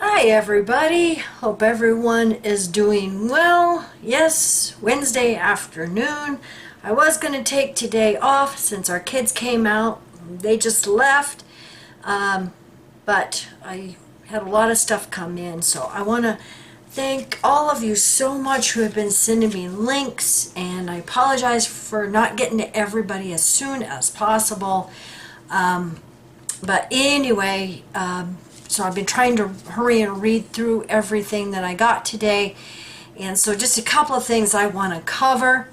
Hi everybody, hope everyone is doing well. Yes, Wednesday afternoon. I was going to take today off since our kids came out. They just left, but I had a lot of stuff come in, so I want to thank all of you so much who have been sending me links, and I apologize for not getting to everybody as soon as possible. But anyway, so I've been trying to hurry and read through everything that I got today. And so just a couple of things I want to cover.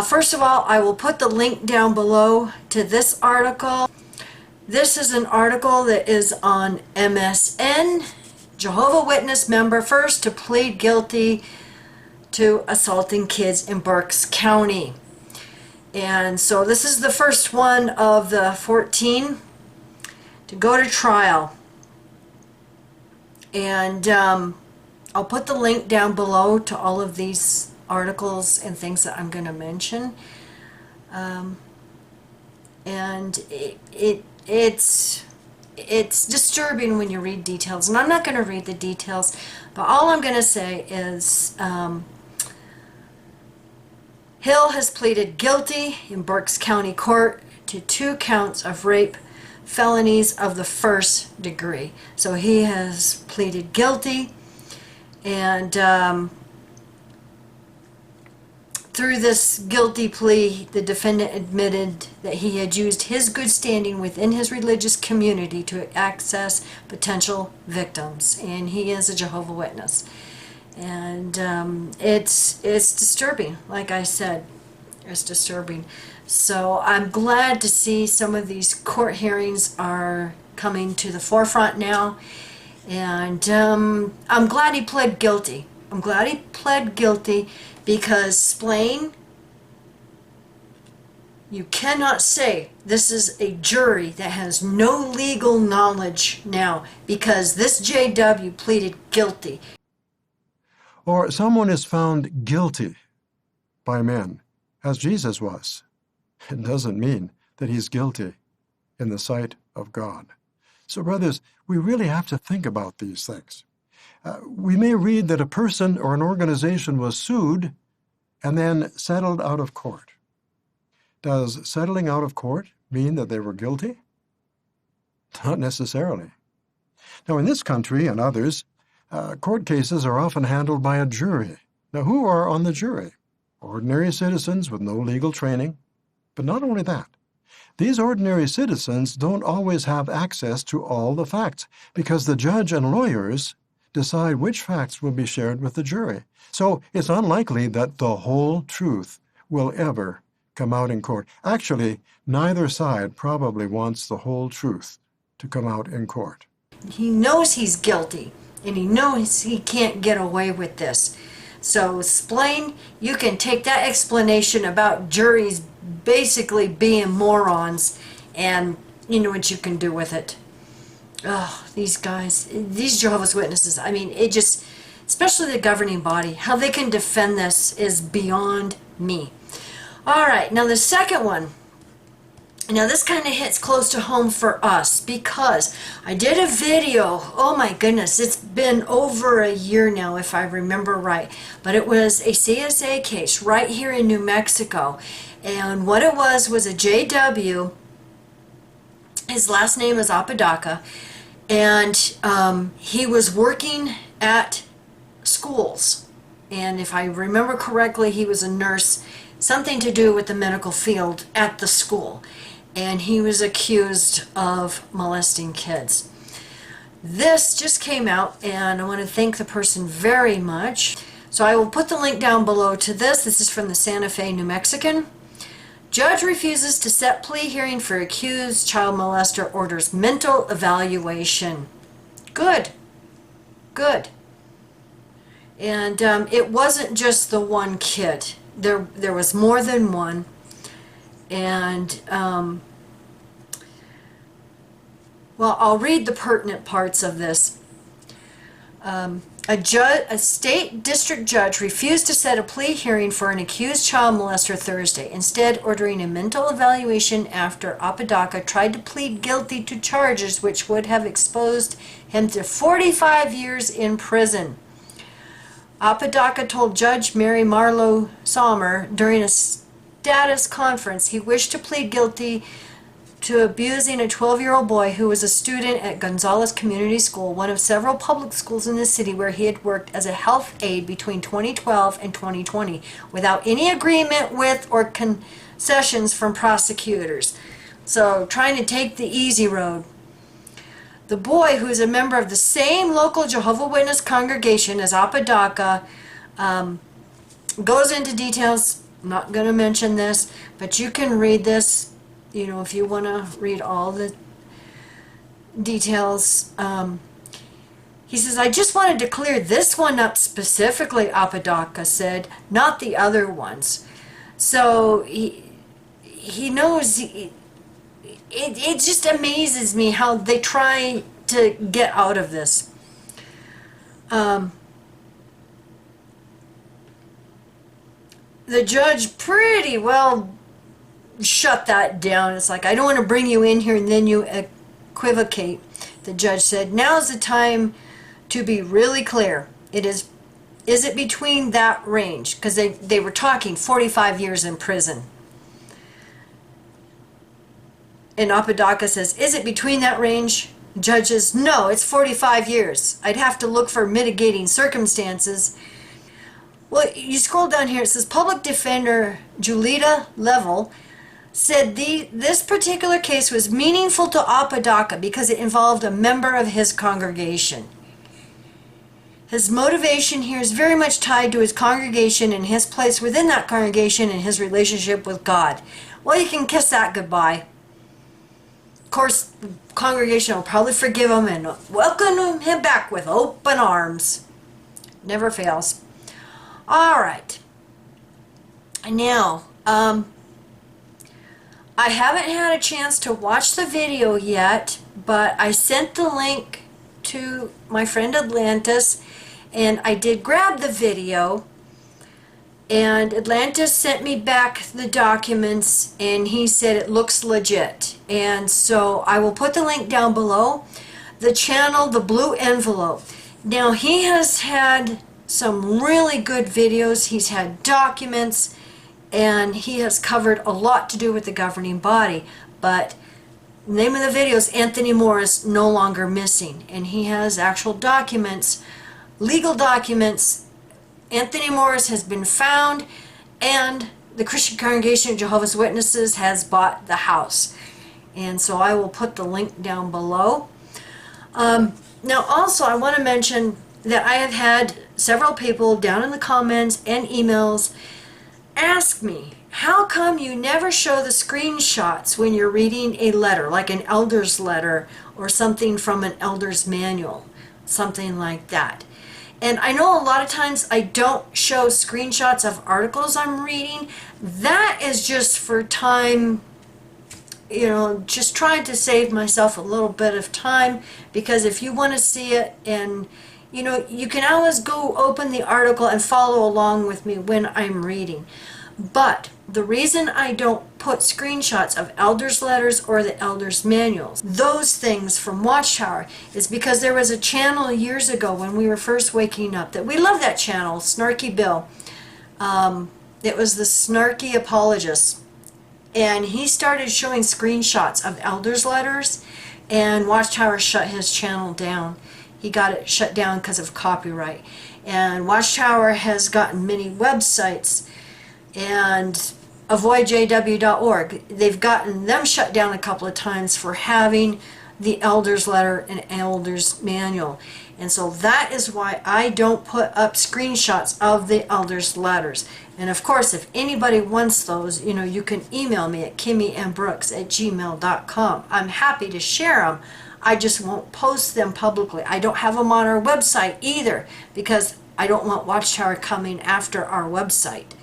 First of all, I will put the link down below to this article. This is an article that is on MSN. Jehovah's Witness member first to plead guilty to assaulting kids in Berks County. And so this is the first one of the 14 to go to trial. And I'll put the link down below to all of these articles and things that I'm going to mention. And it's disturbing when you read details. And I'm not going to read the details, but all I'm going to say is Hill has pleaded guilty in Berks County Court to 2 counts of rape felonies of the first degree. So he has pleaded guilty, and through this guilty plea, the defendant admitted that he had used his good standing within his religious community to access potential victims, and he is a Jehovah's Witness. And it's disturbing, like I said. It's disturbing. So I'm glad to see some of these court hearings are coming to the forefront now. And I'm glad he pled guilty. I'm glad he pled guilty because, Splain, you cannot say this is a jury that has no legal knowledge now, because this JW pleaded guilty. Or someone is found guilty by men, as Jesus was. It doesn't mean that he's guilty in the sight of God. So, brothers, we really have to think about these things. We may read that a person or an organization was sued and then settled out of court. Does settling out of court mean that they were guilty? Not necessarily. Now, in this country and others, court cases are often handled by a jury. Now, who are on the jury? Ordinary citizens with no legal training. But not only that, these ordinary citizens don't always have access to all the facts, because the judge and lawyers decide which facts will be shared with the jury. So it's unlikely that the whole truth will ever come out in court. Actually, neither side probably wants the whole truth to come out in court. He knows he's guilty, and he knows he can't get away with this. So, Splain, you can take that explanation about juries basically being morons, and you know what you can do with it. Oh, these guys, these Jehovah's Witnesses, I mean, it just, especially the governing body, how they can defend this is beyond me. All right, now the second one. Now this kind of hits close to home for us because I did a video, oh my goodness, it's been over a year now if I remember right, but it was a CSA case right here in New Mexico, and what it was a JW, his last name is Apodaca, and he was working at schools, and if I remember correctly, he was a nurse, something to do with the medical field at the school. And he was accused of molesting kids. This just came out, and I want to thank the person very much. So I will put the link down below to this. This is from the Santa Fe New Mexican. Judge refuses to set plea hearing for accused child molester, orders mental evaluation. Good. Good. And it wasn't just the one kid. There was more than one. And well, I'll read the pertinent parts of this. A state district judge refused to set a plea hearing for an accused child molester Thursday, instead ordering a mental evaluation after Apodaca tried to plead guilty to charges which would have exposed him to 45 years in prison. Apodaca told Judge Mary Marlowe Sommer during a status conference he wished to plead guilty to abusing a 12-year-old boy who was a student at Gonzales Community School, one of several public schools in the city where he had worked as a health aide between 2012 and 2020, without any agreement with or concessions from prosecutors. So, trying to take the easy road. The boy, who is a member of the same local Jehovah's Witness congregation as Apodaca, goes into details. I'm not going to mention this, but you can read this. You know, if you want to read all the details. He says, I just wanted to clear this one up specifically, Apodaca said, not the other ones. So he knows, it just amazes me how they try to get out of this. The judge pretty well shut that down. It's like, I don't want to bring you in here and then you equivocate. The judge said, now's the time to be really clear. Is it between that range? Because they were talking 45 years in prison. And Apodaca says, is it between that range? Judges, no, it's 45 years. I'd have to look for mitigating circumstances. Well, you scroll down here, it says Public Defender Julita Level said this particular case was meaningful to Apodaca because it involved a member of his congregation. His motivation here is very much tied to his congregation and his place within that congregation and his relationship with God. Well, you can kiss that goodbye. Of course, the congregation will probably forgive him and welcome him back with open arms. Never fails. All right. Now, I haven't had a chance to watch the video yet, but I sent the link to my friend Atlantis, and I did grab the video, and Atlantis sent me back the documents, and he said it looks legit. And so I will put the link down below. The channel, the blue envelope. Now, he has had some really good videos. He's had documents, and he has covered a lot to do with the governing body. But the name of the video is Anthony Morris No Longer Missing, and he has actual documents, legal documents. Anthony Morris has been found, and the Christian Congregation of Jehovah's Witnesses has bought the house. And so I will put the link down below. Now also I want to mention that I have had several people down in the comments and emails ask me, how come you never show the screenshots when you're reading a letter, like an elder's letter or something from an elder's manual, something like that? And I know a lot of times I don't show screenshots of articles I'm reading. That is just for time, you know, just trying to save myself a little bit of time, because if you want to see it, and you know, you can always go open the article and follow along with me when I'm reading. But the reason I don't put screenshots of elders' letters or the elders' manuals, those things from Watchtower, is because there was a channel years ago when we were first waking up that we love that channel, Snarky Bill. It was the Snarky Apologist. And he started showing screenshots of elders' letters, and Watchtower shut his channel down. He got it shut down because of copyright. And Watchtower has gotten many websites, and avoidjw.org, they've gotten them shut down a couple of times for having the elder's letter and elder's manual. And so that is why I don't put up screenshots of the elder's letters. And of course, if anybody wants those, you know, you can email me at kimmyandbrooks@gmail.com. I'm happy to share them. I just won't post them publicly. I don't have them on our website either, because I don't want Watchtower coming after our website.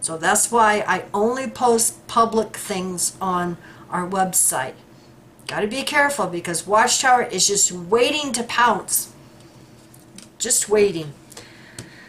So that's why I only post public things on our website. Got to be careful, because Watchtower is just waiting to pounce. just waiting.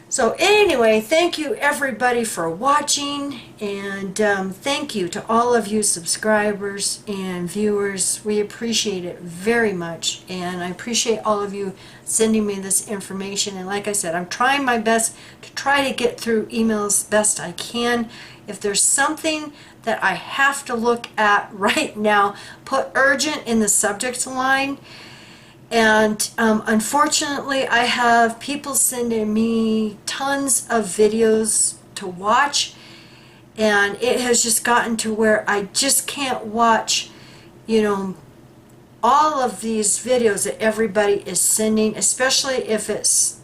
So anyway, thank you everybody for watching, and thank you to all of you subscribers and viewers. We appreciate it very much, and I appreciate all of you sending me this information. And like I said, I'm trying my best to try to get through emails best I can. If there's something that I have to look at right now, put urgent in the subject line. And unfortunately, I have people sending me tons of videos to watch, and it has just gotten to where I just can't watch, you know, all of these videos that everybody is sending, especially if it's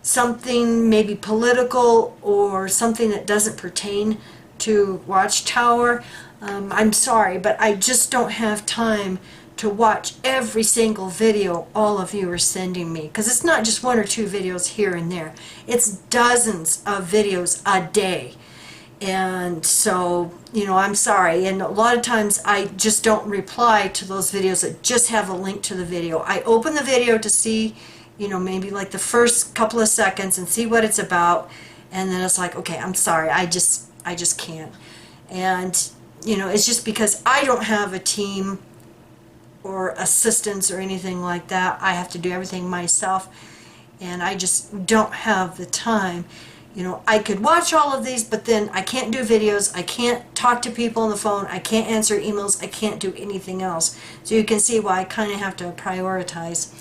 something maybe political or something that doesn't pertain to Watchtower. I'm sorry, but I just don't have time to watch every single video all of you are sending me, because it's not just one or two videos here and there, it's dozens of videos a day. And so, you know, I'm sorry, and a lot of times I just don't reply to those videos that just have a link to the video. I open the video to see, you know, maybe like the first couple of seconds and see what it's about, and then it's like, okay, I'm sorry, I just can't. And you know, it's just because I don't have a team or assistants or anything like that. I have to do everything myself, and I just don't have the time. You know, I could watch all of these, but then I can't do videos, I can't talk to people on the phone, I can't answer emails, I can't do anything else. So you can see why I kind of have to prioritize.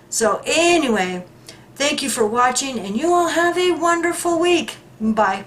So anyway, thank you for watching, and you all have a wonderful week. Bye.